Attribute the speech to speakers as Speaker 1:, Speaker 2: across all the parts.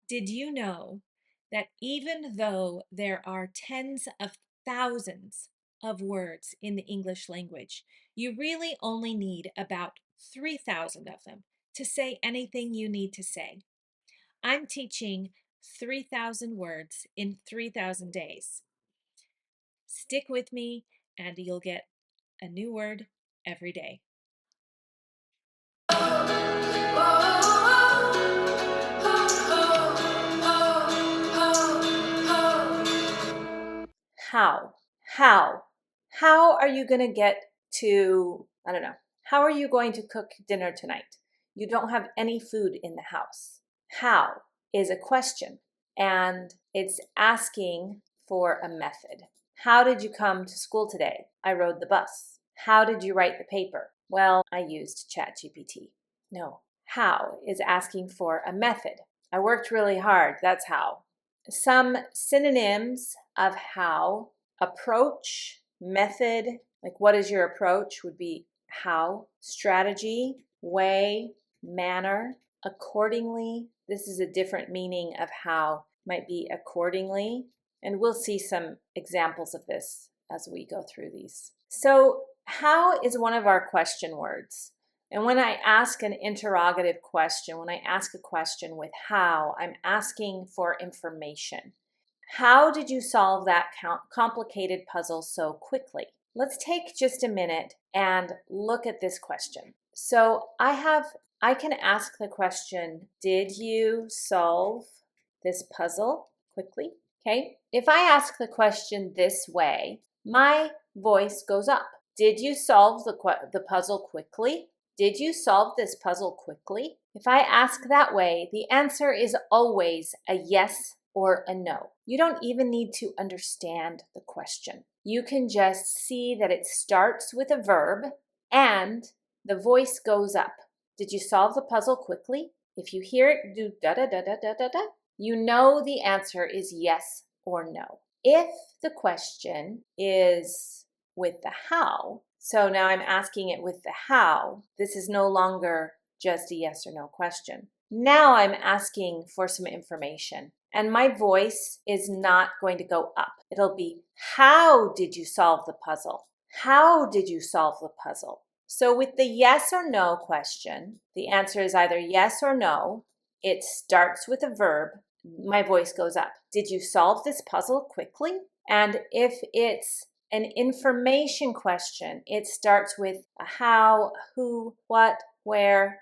Speaker 1: Did you know that even though there are tens of thousands of words in the English language, you really only need about 3,000 of them to say anything you need to say? I'm teaching 3,000 words in 3,000 days. Stick with me and you'll get a new word every day. How? How? How are you going to get to, I don't know, how are you going to cook dinner tonight? You don't have any food in the house. How is a question, and it's asking for a method. How did you come to school today? I rode the bus. How did you write the paper? Well, I used ChatGPT. No. How is asking for a method. I worked really hard. That's how. Some synonyms of how: approach, method, like what is your approach would be how, strategy, way, manner, accordingly. This is a different meaning of how, might be accordingly, and we'll see some examples of this as we go through these. So how is one of our question words. And when I ask an interrogative question, when I ask a question with how, I'm asking for information. How did you solve that complicated puzzle so quickly? Let's take just a minute and look at this question. So I can ask the question, did you solve this puzzle quickly? Okay. If I ask the question this way, my voice goes up. Did you solve the puzzle quickly? Did you solve this puzzle quickly? If I ask that way, the answer is always a yes or a no. You don't even need to understand the question. You can just see that it starts with a verb and the voice goes up. Did you solve the puzzle quickly? If you hear it do da da da da da da da, you know the answer is yes or no. If the question is with the how, so now I'm asking it with the how, this is no longer just a yes or no question. Now I'm asking for some information, and my voice is not going to go up. It'll be, how did you solve the puzzle? How did you solve the puzzle? So with the yes or no question, the answer is either yes or no. It starts with a verb. My voice goes up. Did you solve this puzzle quickly? And if it's an information question, it starts with a how, who, what, where.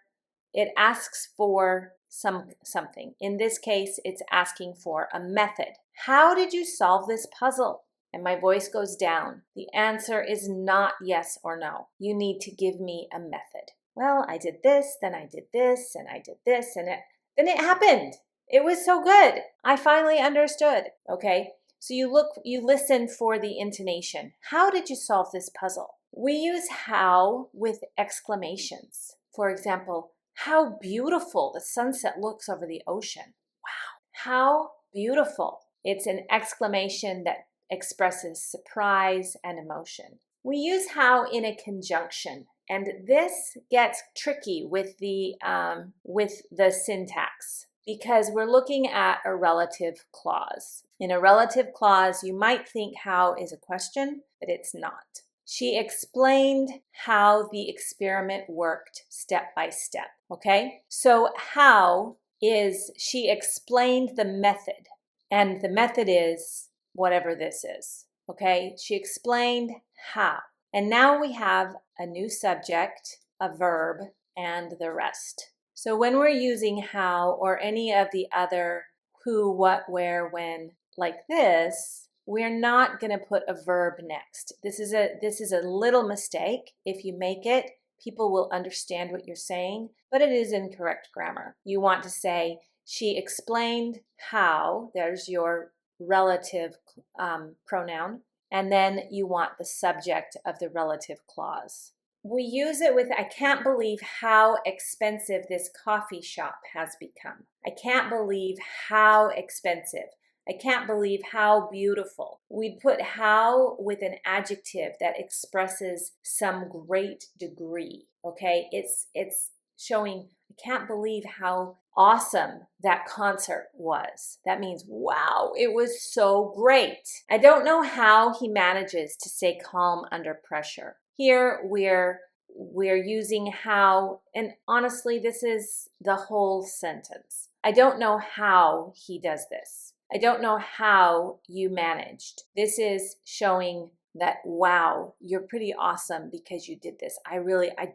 Speaker 1: It asks for something. In this case, it's asking for a method. How did you solve this puzzle? And my voice goes down. The answer is not yes or no. You need to give me a method. Well, I did this, then I did this, and I did this, and then it happened. It was so good. I finally understood. Okay, so you listen for the intonation. How did you solve this puzzle? We use how with exclamations. For example, how beautiful the sunset looks over the ocean. Wow, how beautiful. It's an exclamation that expresses surprise and emotion. We use how in a conjunction, and this gets tricky with the syntax because we're looking at a relative clause. In a relative clause, you might think how is a question, but it's not. She explained how the experiment worked step by step, okay? So how is she explained the method, and the method is whatever this is, okay? She explained how. And now we have a new subject, a verb, and the rest. So when we're using how or any of the other who, what, where, when, like this, we're not going to put a verb next. This is a little mistake. If you make it, people will understand what you're saying, but it is incorrect grammar. You want to say, she explained how, there's your relative pronoun, and then you want the subject of the relative clause. We use it with, I can't believe how expensive this coffee shop has become. I can't believe how expensive. I can't believe how beautiful. We'd put how with an adjective that expresses some great degree, okay? It's showing, I can't believe how awesome that concert was. That means, wow, it was so great. I don't know how he manages to stay calm under pressure. Here we're using how, and honestly, this is the whole sentence. I don't know how he does this. I don't know how you managed. This is showing that, wow, you're pretty awesome because you did this. I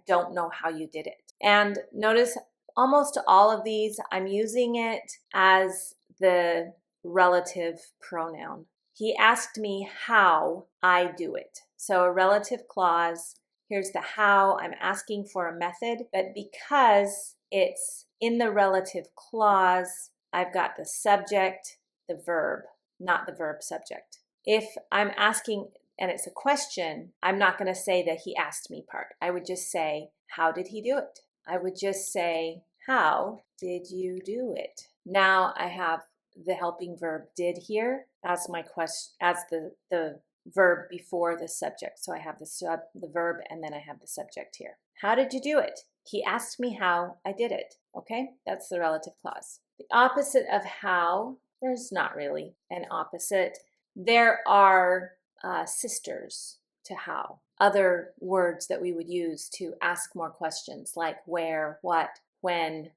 Speaker 1: don't know how you did it. And notice almost all of these, I'm using it as the relative pronoun. He asked me how I do it. So a relative clause, here's the how, I'm asking for a method, but because it's in the relative clause, I've got the subject, the verb, not the verb subject. If I'm asking and it's a question, I'm not going to say that he asked me part. I would just say, how did he do it? I would just say, how did you do it? Now I have the helping verb did here as my question, as the verb before the subject. So I have the verb, and then I have the subject here. How did you do it? He asked me how I did it. Okay, that's the relative clause. The opposite of how, there's not really an opposite. There are sisters to how. Other words that we would use to ask more questions, like where, what, when.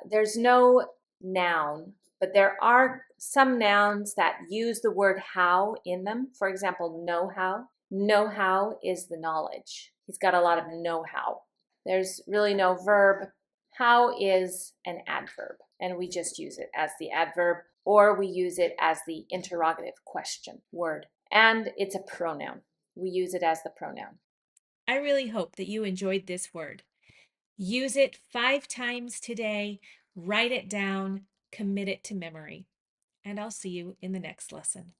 Speaker 1: There's no noun, but there are some nouns that use the word how in them. For example, know how. Know how is the knowledge. He's got a lot of know-how. There's really no verb. How is an adverb, and we just use it as the adverb, or we use it as the interrogative question word. And it's a pronoun. We use it as the pronoun.
Speaker 2: I really hope that you enjoyed this word. Use it 5 times today, write it down, commit it to memory, and I'll see you in the next lesson.